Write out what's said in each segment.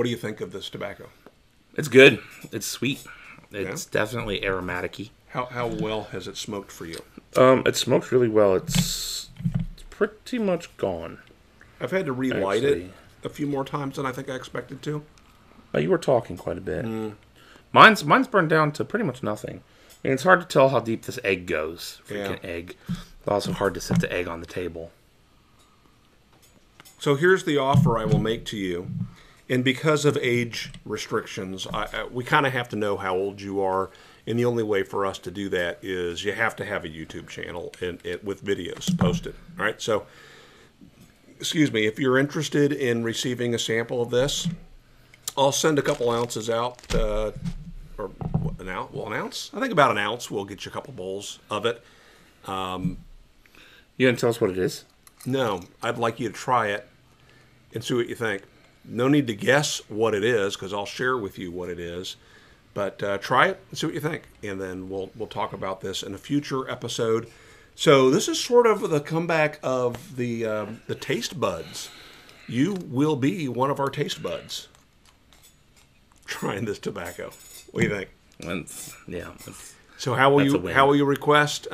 What do you think of this tobacco? It's good. It's sweet. It's definitely aromatic-y. How well has it smoked for you? It smoked really well. It's pretty much gone. I've had to relight it a few more times than I think I expected to. You were talking quite a bit. Mine's burned down to pretty much nothing. I mean, it's hard to tell how deep this egg goes. Freaking egg. It's also hard to set the egg on the table. So here's the offer I will make to you. And because of age restrictions, we kind of have to know how old you are. And the only way for us to do that is you have to have a YouTube channel with videos posted. All right. So, excuse me, if you're interested in receiving a sample of this, I'll send a couple ounces out. Or an ounce? I think about an ounce. We'll get you a couple bowls of it. You gonna tell us what it is? No. I'd like you to try it and see what you think. No need to guess what it is, because I'll share with you what it is. But try it and see what you think. And then we'll talk about this in a future episode. So this is sort of the comeback of the taste buds. You will be one of our taste buds trying this tobacco. What do you think? So how will you request?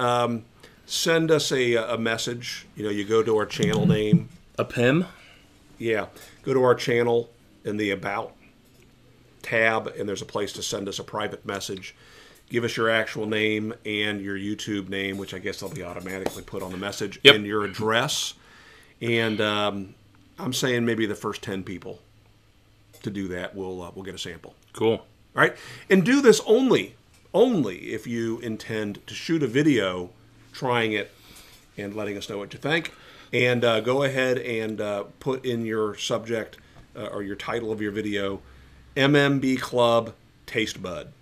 Send us a message. You go to our channel name. A PIM? Yeah. Go to our channel in the About tab, and there's a place to send us a private message. Give us your actual name and your YouTube name, which I guess they'll be automatically put on the message, and your address. And I'm saying maybe the first 10 people to do that, we'll get a sample. Cool. All right? And do this only if you intend to shoot a video trying it and letting us know what you think. And go ahead and put in your subject or your title of your video, MMBClub Taste Bud.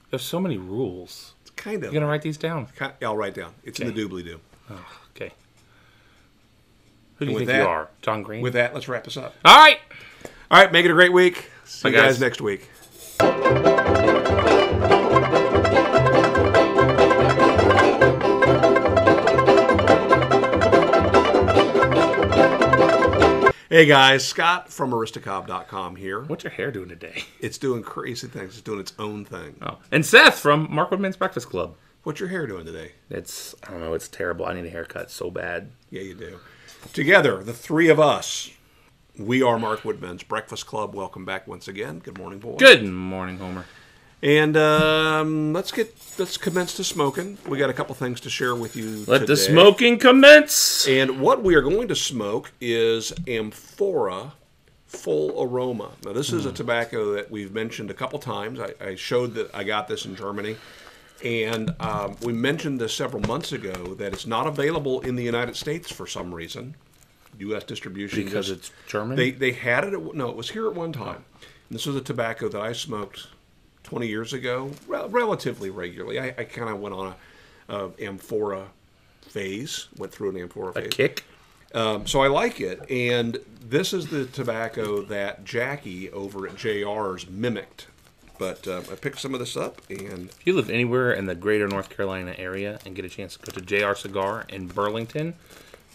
There's so many rules. It's kind of. You're going to write these down? I'll write down. It's in the doobly-doo. Oh, okay. Who do you think you are? John Green? With that, let's wrap this up. All right. All right, make it a great week. See you guys next week. Hey guys, Scott from Aristocob.com here. What's your hair doing today? It's doing crazy things. It's doing its own thing. Oh, and Seth from Mark Woodman's Breakfast Club. What's your hair doing today? I don't know, it's terrible. I need a haircut so bad. Yeah, you do. Together, the three of us, we are Mark Woodman's Breakfast Club. Welcome back once again. Good morning, boys. Good morning, Homer. And let's commence to smoking. We got a couple things to share with you today. Let the smoking commence. And what we are going to smoke is Amphora Full Aroma. Now, this is a tobacco that we've mentioned a couple times. I showed that I got this in Germany. And we mentioned this several months ago that it's not available in the United States for some reason. U.S. distribution. Because it's German? They had it. No, it was here at one time. And this was a tobacco that I smoked 20 years ago, relatively regularly. I kind of went on a Amphora phase, went through an Amphora phase. A kick? So I like it. And this is the tobacco that Jackie over at JR's mimicked. But I picked some of this up. And if you live anywhere in the greater North Carolina area and get a chance to go to JR Cigar in Burlington,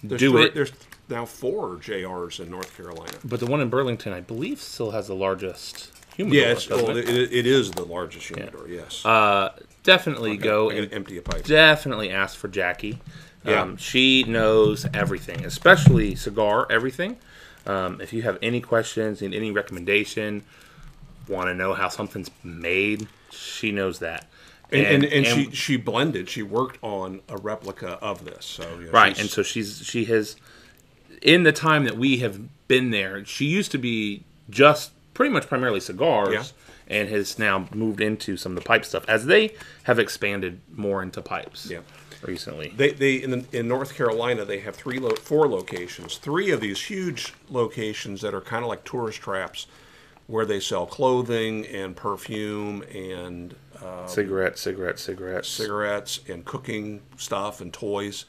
do it. There's now 4 JRs in North Carolina. But the one in Burlington, I believe, still has the largest humidor. It is the largest humidor, yes. Definitely go and empty a pipe. Definitely ask for Jackie. Yeah. She knows everything, especially cigar everything. If you have any questions and any recommendation, want to know how something's made, she knows that. And she blended. She worked on a replica of this. So right, and so she has, in the time that we have been there, she used to be just pretty much primarily cigars, and has now moved into some of the pipe stuff as they have expanded more into pipes. Yeah. Recently, they in North Carolina they have 4 locations. 3 of these huge locations that are kind of like tourist traps, where they sell clothing and perfume and cigarettes and cooking stuff and toys.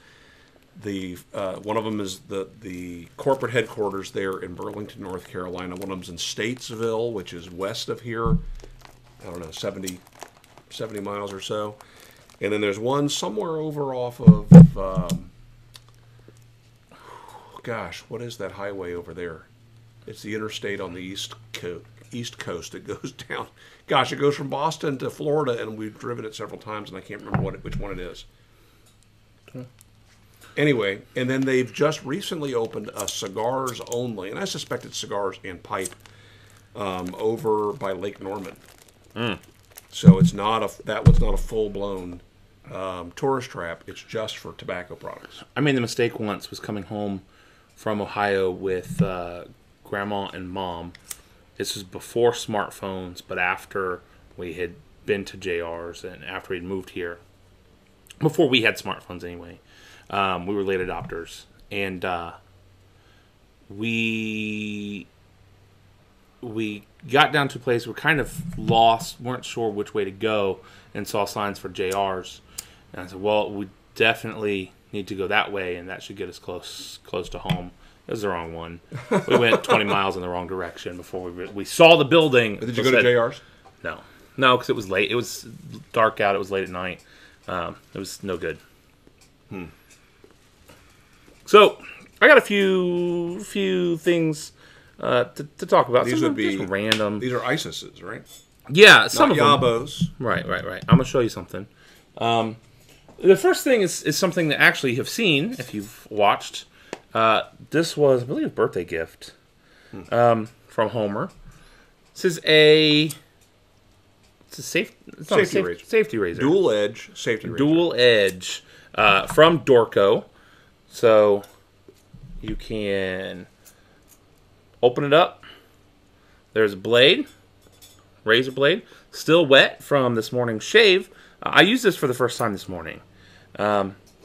The one of them is the corporate headquarters there in Burlington, North Carolina. One of them's in Statesville, which is west of here. I don't know, 70 miles or so. And then there's one somewhere over off of, what is that highway over there? It's the interstate on the east coast. East Coast. It goes down. Gosh, it goes from Boston to Florida, and we've driven it several times, and I can't remember which one it is. Anyway, and then they've just recently opened a cigars only, and I suspect it's cigars and pipe over by Lake Norman. So it's not that one's not a full blown tourist trap. It's just for tobacco products. I made the mistake once was coming home from Ohio with Grandma and Mom. This was before smartphones, but after we had been to JR's and after we'd moved here. Before we had smartphones anyway. We were late adopters. And we got down to a place we were kind of lost, weren't sure which way to go, and saw signs for JR's. And I said, well, we definitely need to go that way, and that should get us close to home. It was the wrong one. We went 20 miles in the wrong direction before we saw the building. But did you go to JR's? No, because it was late. It was dark out. It was late at night. It was no good. So I got a few things to talk about. These would be just random. These are ISISes, right? Yeah, some Not of Yabos. them. Right. I'm gonna show you something. The first thing is something that actually you have seen if you've watched. This was, I believe, a birthday gift from Homer. This is a safety razor. Dual edge safety razor. Dual edge from Dorco. So you can open it up. There's a blade, razor blade, still wet from this morning's shave. I used this for the first time this morning.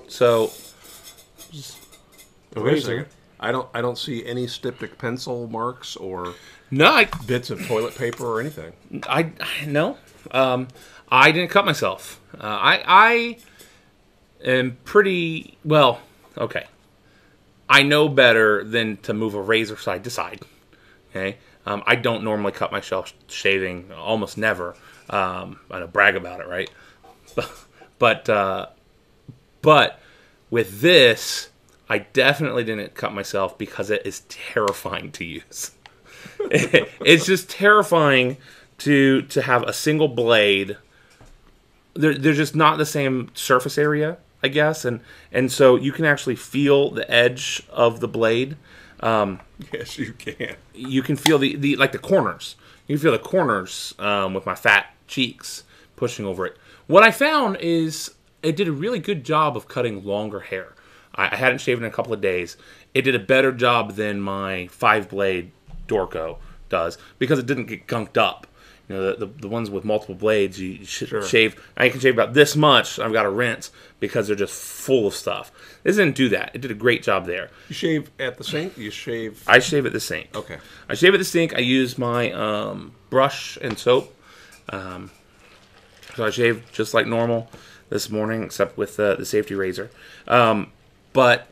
So wait a second. I don't see any styptic pencil marks or bits of toilet paper or anything. No. I didn't cut myself. I am pretty well. Okay. I know better than to move a razor side to side. Okay. I don't normally cut myself shaving. Almost never. I don't brag about it, right? But with this, I definitely didn't cut myself because it is terrifying to use. It's just terrifying to have a single blade. They're just not the same surface area, I guess, and so you can actually feel the edge of the blade. Yes, you can. You can feel the corners. You can feel the corners with my fat cheeks pushing over it. What I found is it did a really good job of cutting longer hair. I hadn't shaved in a couple of days. It did a better job than my 5-blade Dorco does because it didn't get gunked up. You know, the ones with multiple blades, you should shave. I can shave about this much. I've got to rinse because they're just full of stuff. This didn't do that. It did a great job there. You shave at the sink? You shave? I shave at the sink. Okay. I shave at the sink. I use my brush and soap. So I shaved just like normal this morning, except with the safety razor. But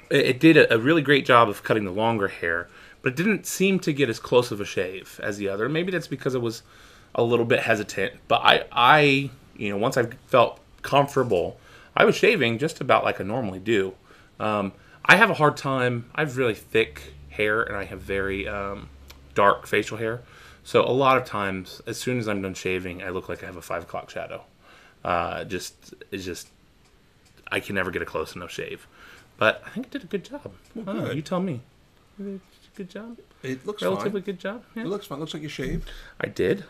it did a really great job of cutting the longer hair, but it didn't seem to get as close of a shave as the other. Maybe that's because it was a little bit hesitant. But I once I felt comfortable, I was shaving just about like I normally do. I have a hard time. I have really thick hair, and I have very dark facial hair. So a lot of times, as soon as I'm done shaving, I look like I have a 5 o'clock shadow. I can never get a close enough shave. But I think it did a good job. Well, you tell me. You did a good job? It looks Relatively fine. good job? Yeah. It looks fine. It looks like you shaved. I did.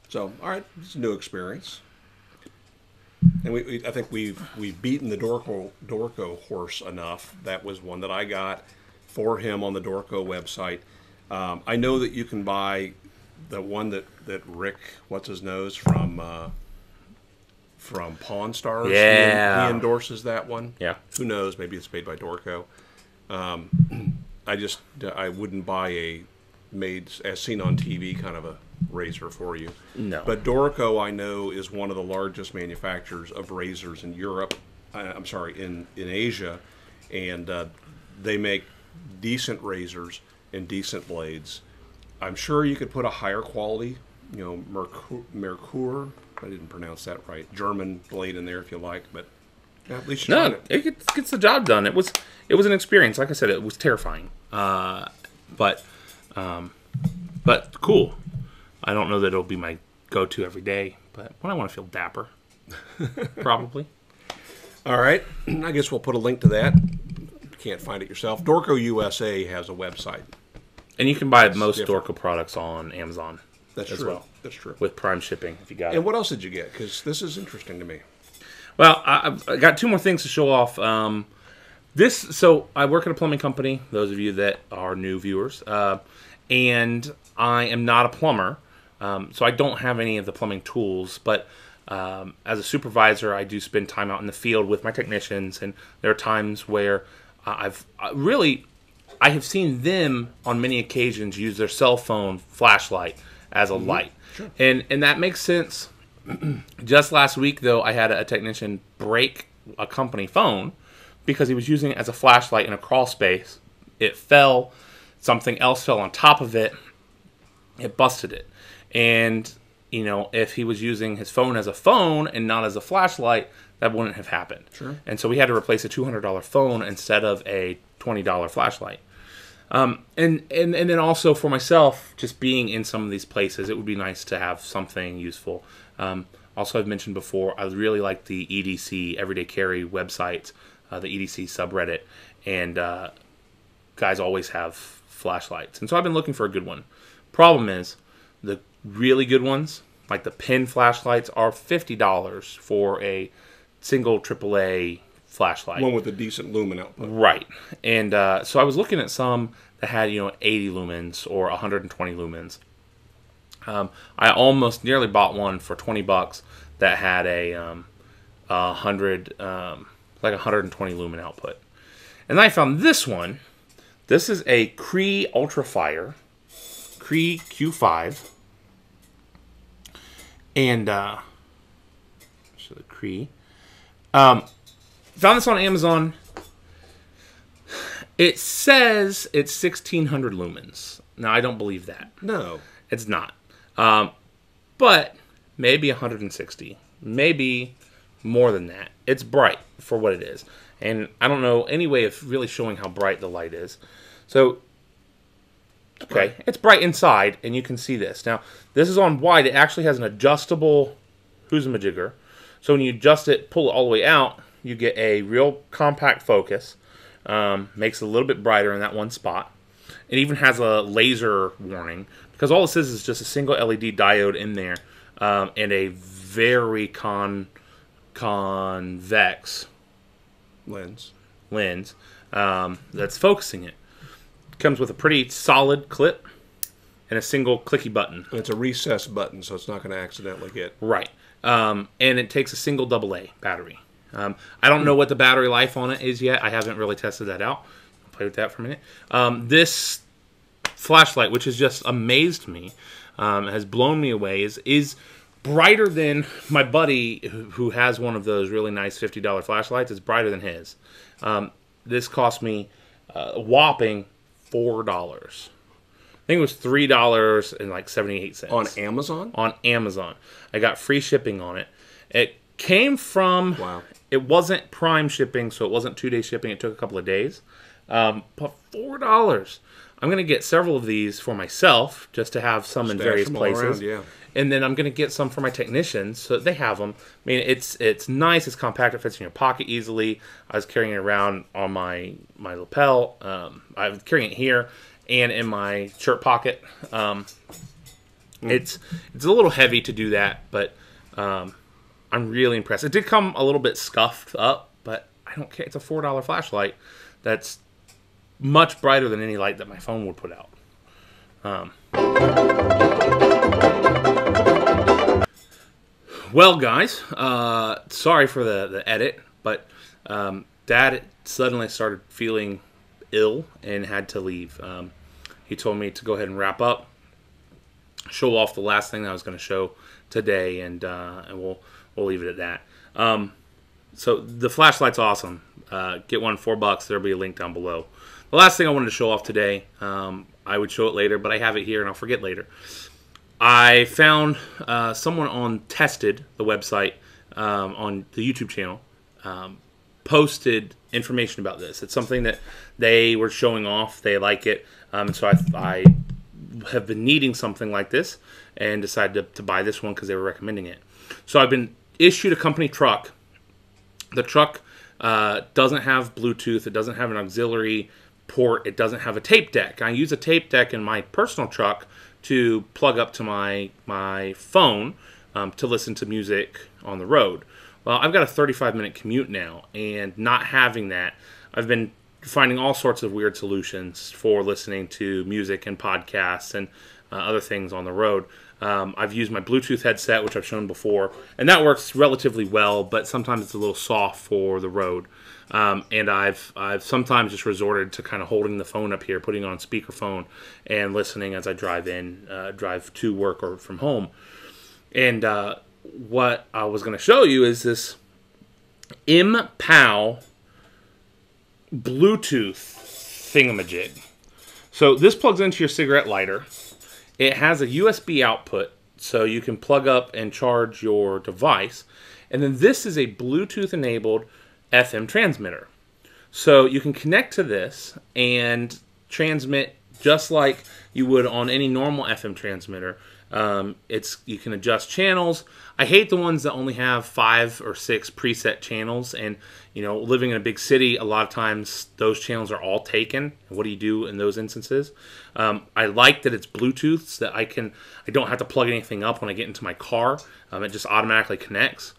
So, all right. It's a new experience. And I think we've beaten the Dorco horse enough. That was one that I got for him on the Dorco website. I know that you can buy the one that Rick, what's his nose, from Pawn Stars. Yeah. He endorses that one. Yeah. Who knows? Maybe it's made by Dorco. I wouldn't buy a made as seen on TV kind of a razor for you. No. But Dorco, I know, is one of the largest manufacturers of razors in Europe. In Asia, and they make decent razors and decent blades. I'm sure you could put a higher quality, Merkur. I didn't pronounce that right. German blade in there if you like, but at least you tried it. It gets the job done. It was an experience. Like I said, it was terrifying. But But cool. I don't know that it'll be my go-to every day, but when I want to feel dapper, probably. All right. I guess we'll put a link to that. If you can't find it yourself, Dorco USA has a website. And you can buy most Dorco products on Amazon. That's as true. well. That's true. With Prime shipping, if you got it. And what else did you get? Because this is interesting to me. Well, I got 2 more things to show off. So I work at a plumbing company, those of you that are new viewers. And I am not a plumber, so I don't have any of the plumbing tools. But as a supervisor, I do spend time out in the field with my technicians. And there are times where I have seen them on many occasions use their cell phone flashlight as a light. Sure. And that makes sense. Just last week, though, I had a technician break a company phone because he was using it as a flashlight in a crawl space. It fell. Something else fell on top of it. It busted it. And, you know, if he was using his phone as a phone and not as a flashlight, that wouldn't have happened. Sure. And so we had to replace a $200 phone instead of a $20 flashlight. And then also for myself, just being in some of these places, it would be nice to have something useful. Also, I've mentioned before, I really like the EDC, Everyday Carry website, the EDC subreddit, and guys always have flashlights. And so I've been looking for a good one. Problem is, the really good ones, like the pin flashlights, are $50 for a single AAA flashlight. One with a decent lumen output. Right. And so I was looking at some that had, 80 lumens or 120 lumens. I almost nearly bought one for $20 that had a 120 lumen output. And then I found this one. This is a Cree Ultrafire, Cree Q5. And so the Cree. Found this on Amazon. It says it's 1600 lumens. Now, I don't believe that. No. It's not. But maybe 160. Maybe more than that. It's bright for what it is. And I don't know any way of really showing how bright the light is. So, okay, it's bright inside, and you can see this. Now, this is on wide. It actually has an adjustable whoozamajigger. So when you adjust it, pull it all the way out, you get a real compact focus. Makes it a little bit brighter in that one spot. It even has a laser warning, because all this is just a single LED diode in there, and a very convex lens that's focusing it. Comes with a pretty solid clip and a single clicky button. And it's a recess button, so it's not going to accidentally get... Right. And it takes a single AA battery. I don't know what the battery life on it is yet. I haven't really tested that out. I'll play with that for a minute. This flashlight, which has just amazed me, has blown me away, is brighter than my buddy who has one of those really nice $50 flashlights. It's brighter than his. This cost me a whopping $4. I think it was $3.78 on Amazon. On Amazon, I got free shipping on it. It came from. Wow. It wasn't Prime shipping, so it wasn't 2-day shipping. It took a couple of days, but $4. I'm gonna get several of these for myself just to have some in various places. Around, yeah. And then I'm gonna get some for my technicians so they have them. I mean, it's nice. It's compact. It fits in your pocket easily. I was carrying it around on my lapel. I was carrying it here and in my shirt pocket. It's a little heavy to do that, but I'm really impressed. It did come a little bit scuffed up, but I don't care. It's a $4 flashlight that's much brighter than any light that my phone would put out. Well, guys, sorry for the edit, but Dad suddenly started feeling ill and had to leave. He told me to go ahead and wrap up, show off the last thing that I was going to show today, and we'll leave it at that. So the flashlight's awesome. Get one, $4. There'll be a link down below. The last thing I wanted to show off today, I would show it later, but I have it here and I'll forget later. I found someone on Tested, the website, on the YouTube channel, posted information about this. It's something that they were showing off. They like it. And so I have been needing something like this and decided to buy this one because they were recommending it. So I've been issued a company truck. The truck doesn't have Bluetooth. It doesn't have an auxiliary port. It doesn't have a tape deck. I use a tape deck in my personal truck to plug up to my phone to listen to music on the road. Well, I've got a 35-minute commute now, and not having that, I've been finding all sorts of weird solutions for listening to music and podcasts and other things on the road. I've used my Bluetooth headset, which I've shown before, and that works relatively well, but sometimes it's a little soft for the road. And I've sometimes just resorted to kind of holding the phone up here, putting it on speakerphone, and listening as I drive to work or from home. And what I was going to show you is this MPOW Bluetooth thingamajig. So this plugs into your cigarette lighter. It has a USB output, so you can plug up and charge your device. And then this is a Bluetooth-enabled FM transmitter. So you can connect to this and transmit just like you would on any normal FM transmitter. You can adjust channels. I hate the ones that only have 5 or 6 preset channels, and living in a big city, a lot of times those channels are all taken. What do you do in those instances? I like that it's Bluetooth, so that I don't have to plug anything up when I get into my car. It just automatically connects.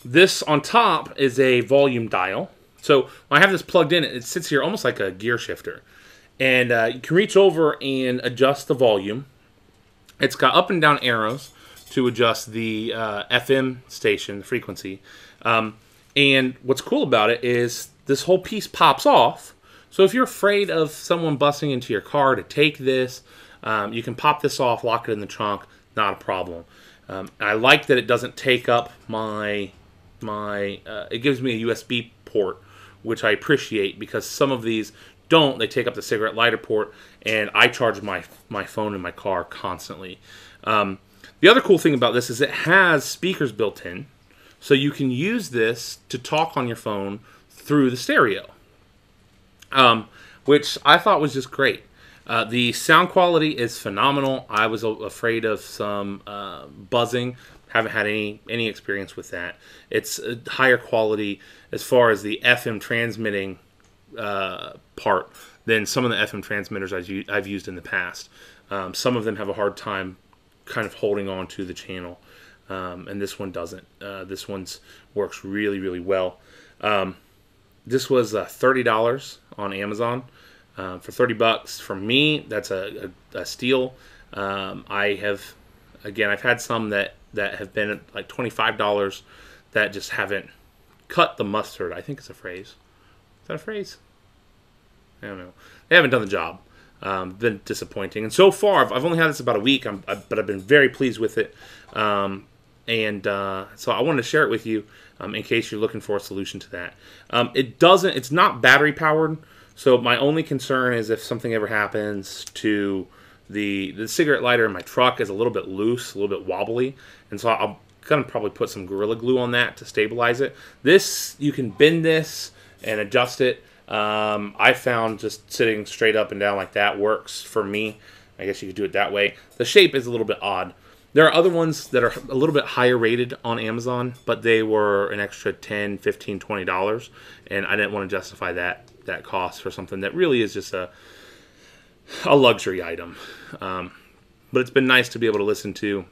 This on top is a volume dial. So when I have this plugged in, it sits here almost like a gear shifter, and you can reach over and adjust the volume. It's got up and down arrows to adjust the FM station, the frequency. And what's cool about it is this whole piece pops off. So if you're afraid of someone busting into your car to take this, you can pop this off, lock it in the trunk, not a problem. I like that it doesn't take up it gives me a USB port, which I appreciate, because some of these don't. They take up the cigarette lighter port, and I charge my phone in my car constantly. The other cool thing about this is it has speakers built in, so you can use this to talk on your phone through the stereo, which I thought was just great. The sound quality is phenomenal. I was afraid of some buzzing. Haven't had any experience with that. It's a higher quality as far as the FM transmitting part than some of the FM transmitters I've used in the past. Some of them have a hard time kind of holding on to the channel, and this one doesn't. This one's works really, really well. This was $30 on Amazon. For $30 for me, that's a steal. I've had some that have been at like $25 that just haven't cut the mustard. I think it's a phrase. Is that a phrase? I don't know. They haven't done the job. Been disappointing. And so far, I've only had this about a week, but I've been very pleased with it. So I wanted to share it with you in case you're looking for a solution to that. It's not battery powered. So my only concern is if something ever happens to the cigarette lighter in my truck is a little bit loose, a little bit wobbly. And so I'm going to probably put some Gorilla Glue on that to stabilize it. This, you can bend this and adjust it. I found just sitting straight up and down like that works for me. I guess you could do it that way. The shape is a little bit odd. There are other ones that are a little bit higher rated on Amazon, but they were an extra $10, $15, $20, and I didn't want to justify that cost for something that really is just a luxury item. But it's been nice to be able to listen to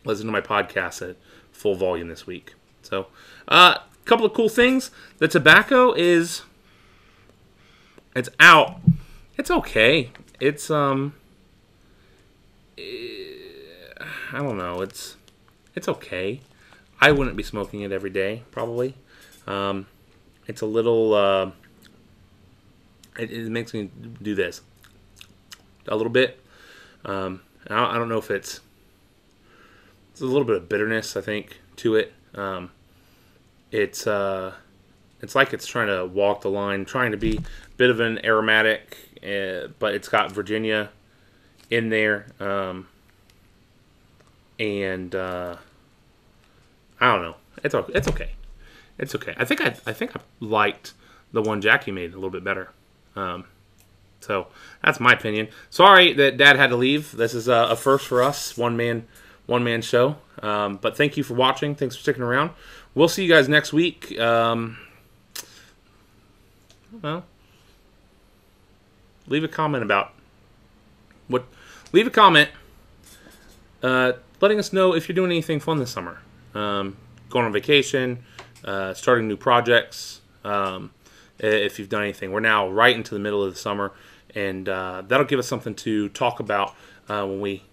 my podcast at full volume this week. So, a couple of cool things. The tobacco it's out. It's okay. It's I don't know. It's okay. I wouldn't be smoking it every day, probably. It's a little. It makes me do this a little bit. I don't know if it's a little bit of bitterness, I think, to it. It's like it's trying to walk the line, trying to be a bit of an aromatic, but it's got Virginia in there. I don't know. It's okay. It's okay. I think I liked the one Jackie made a little bit better. So So that's my opinion. Sorry that Dad had to leave. This is a first for us, one man show. But thank you for watching. Thanks for sticking around. We'll see you guys next week. Well, leave a comment about what. Leave a comment letting us know if you're doing anything fun this summer. Going on vacation, starting new projects. If you've done anything, we're now right into the middle of the summer, and that'll give us something to talk about when we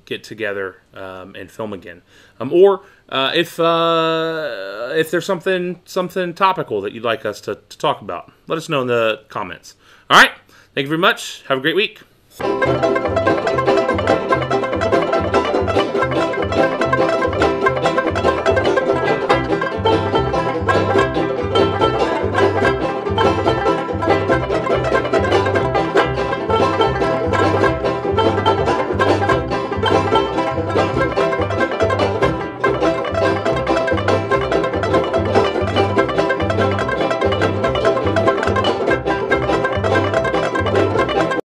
get together and film again. Or if there's something topical that you'd like us to talk about, let us know in the comments. All right, thank you very much. Have a great week.